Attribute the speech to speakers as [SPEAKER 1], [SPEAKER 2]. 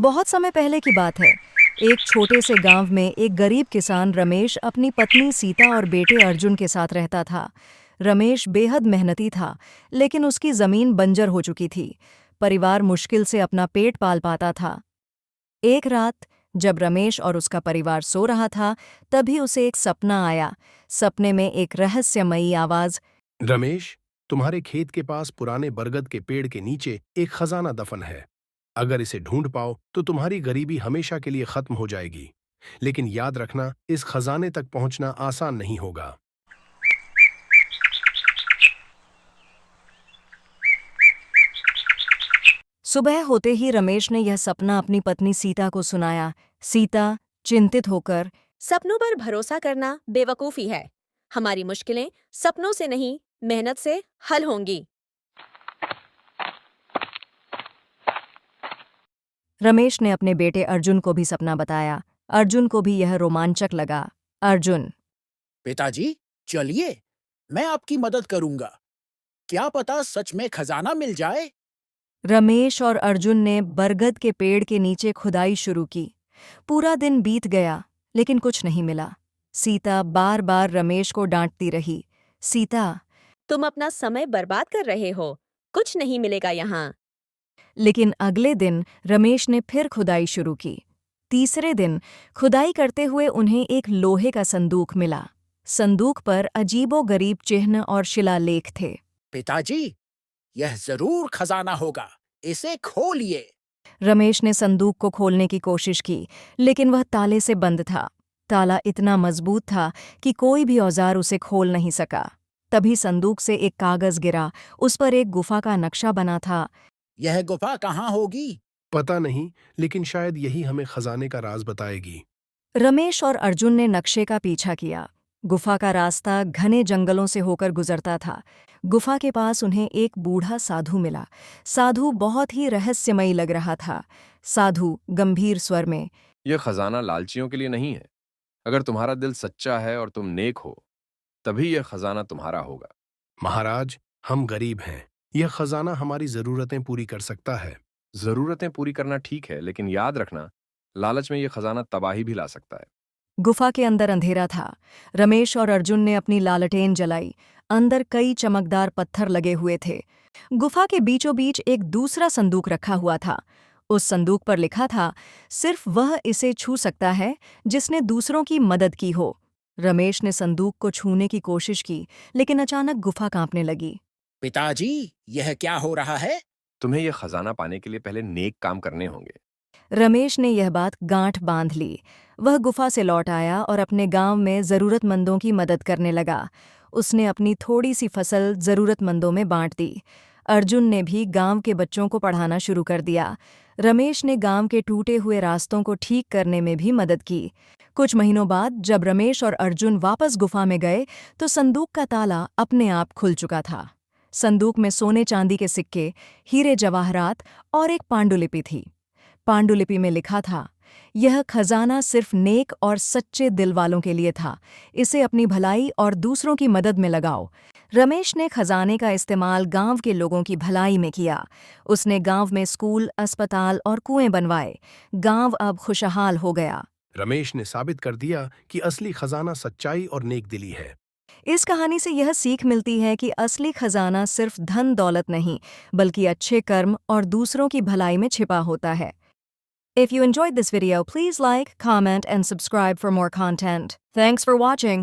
[SPEAKER 1] बहुत समय पहले की बात है। एक छोटे से गांव में एक गरीब किसान रमेश अपनी पत्नी सीता और बेटे अर्जुन के साथ रहता था। रमेश बेहद मेहनती था, लेकिन उसकी जमीन बंजर हो चुकी थी। परिवार मुश्किल से अपना पेट पाल पाता था। एक रात जब रमेश और उसका परिवार सो रहा था, तभी उसे एक सपना आया। सपने में एक रहस्यमयी आवाज,
[SPEAKER 2] रमेश, तुम्हारे खेत के पास पुराने बरगद के पेड़ के नीचे एक खजाना दफन है। अगर इसे ढूंढ पाओ तो तुम्हारी गरीबी हमेशा के लिए खत्म हो जाएगी। लेकिन याद रखना, इस खजाने तक पहुंचना आसान नहीं होगा।
[SPEAKER 1] सुबह होते ही रमेश ने यह सपना अपनी पत्नी सीता को सुनाया। सीता चिंतित होकर,
[SPEAKER 3] सपनों पर भरोसा करना बेवकूफ़ी है। हमारी मुश्किलें सपनों से नहीं, मेहनत से हल होंगी।
[SPEAKER 1] रमेश ने अपने बेटे अर्जुन को भी सपना बताया। अर्जुन को भी यह रोमांचक लगा। अर्जुन,
[SPEAKER 4] पिताजी, चलिए, मैं आपकी मदद करूंगा। क्या पता सच में खजाना मिल जाए।
[SPEAKER 1] रमेश और अर्जुन ने बरगद के पेड़ के नीचे खुदाई शुरू की। पूरा दिन बीत गया, लेकिन कुछ नहीं मिला। सीता बार बार रमेश को डांटती रही। सीता,
[SPEAKER 3] तुम अपना समय बर्बाद कर रहे हो, कुछ नहीं मिलेगा यहाँ।
[SPEAKER 1] लेकिन अगले दिन रमेश ने फिर खुदाई शुरू की। तीसरे दिन खुदाई करते हुए उन्हें एक लोहे का संदूक मिला। संदूक पर अजीबोगरीब चिन्ह और शिलालेख थे।
[SPEAKER 4] पिताजी, यह जरूर खजाना होगा, इसे खोलिए।
[SPEAKER 1] रमेश ने संदूक को खोलने की कोशिश की, लेकिन वह ताले से बंद था। ताला इतना मजबूत था कि कोई भी औजार उसे खोल नहीं सका। तभी संदूक से एक कागज गिरा। उस पर एक गुफा का नक्शा बना था।
[SPEAKER 4] यह गुफा कहाँ होगी?
[SPEAKER 2] पता नहीं, लेकिन शायद यही हमें खजाने का राज बताएगी।
[SPEAKER 1] रमेश और अर्जुन ने नक्शे का पीछा किया। गुफा का रास्ता घने जंगलों से होकर गुजरता था। गुफा के पास उन्हें एक बूढ़ा साधु मिला। साधु बहुत ही रहस्यमयी लग रहा था। साधु गंभीर स्वर में,
[SPEAKER 5] यह खजाना लालचियों के लिए नहीं है। अगर तुम्हारा दिल सच्चा है और तुम नेक हो, तभी यह खजाना तुम्हारा होगा।
[SPEAKER 2] महाराज, हम गरीब हैं। यह खजाना हमारी जरूरतें पूरी कर सकता है।
[SPEAKER 5] जरूरतें पूरी करना ठीक है, लेकिन याद रखना, लालच में यह खजाना तबाही भी ला सकता है।
[SPEAKER 1] गुफा के अंदर अंधेरा था। रमेश और अर्जुन ने अपनी लालटेन जलाई। अंदर कई चमकदार पत्थर लगे हुए थे। गुफा के बीचों बीच एक दूसरा संदूक रखा हुआ था। उस संदूक पर लिखा था, सिर्फ वह इसे छू सकता है जिसने दूसरों की मदद की हो। रमेश ने संदूक को छूने की कोशिश की, लेकिन अचानक गुफा कांपने लगी।
[SPEAKER 4] पिताजी, यह क्या हो रहा है?
[SPEAKER 5] तुम्हें यह खजाना पाने के लिए पहले नेक काम करने होंगे।
[SPEAKER 1] रमेश ने यह बात गांठ बांध ली। वह गुफा से लौट आया और अपने गांव में जरूरतमंदों की मदद करने लगा। उसने अपनी थोड़ी सी फसल जरूरतमंदों में बांट दी। अर्जुन ने भी गांव के बच्चों को पढ़ाना शुरू कर दिया। रमेश ने गांव के टूटे हुए रास्तों को ठीक करने में भी मदद की। कुछ महीनों बाद जब रमेश और अर्जुन वापस गुफा में गए, तो संदूक का ताला अपने आप खुल चुका था। संदूक में सोने चांदी के सिक्के, हीरे जवाहरात और एक पांडुलिपि थी। पांडुलिपि में लिखा था, यह खजाना सिर्फ नेक और सच्चे दिल वालों के लिए था। इसे अपनी भलाई और दूसरों की मदद में लगाओ। रमेश ने खजाने का इस्तेमाल गांव के लोगों की भलाई में किया। उसने गांव में स्कूल, अस्पताल और कुएं बनवाए। गांव अब खुशहाल हो गया।
[SPEAKER 2] रमेश ने साबित कर दिया कि असली खजाना सच्चाई और नेकदिली है।
[SPEAKER 1] इस कहानी से यह सीख मिलती है कि असली खजाना सिर्फ धन दौलत नहीं, बल्कि अच्छे कर्म और दूसरों की भलाई में छिपा होता है। If you enjoyed this video, please like, comment, and subscribe for more content. Thanks for watching.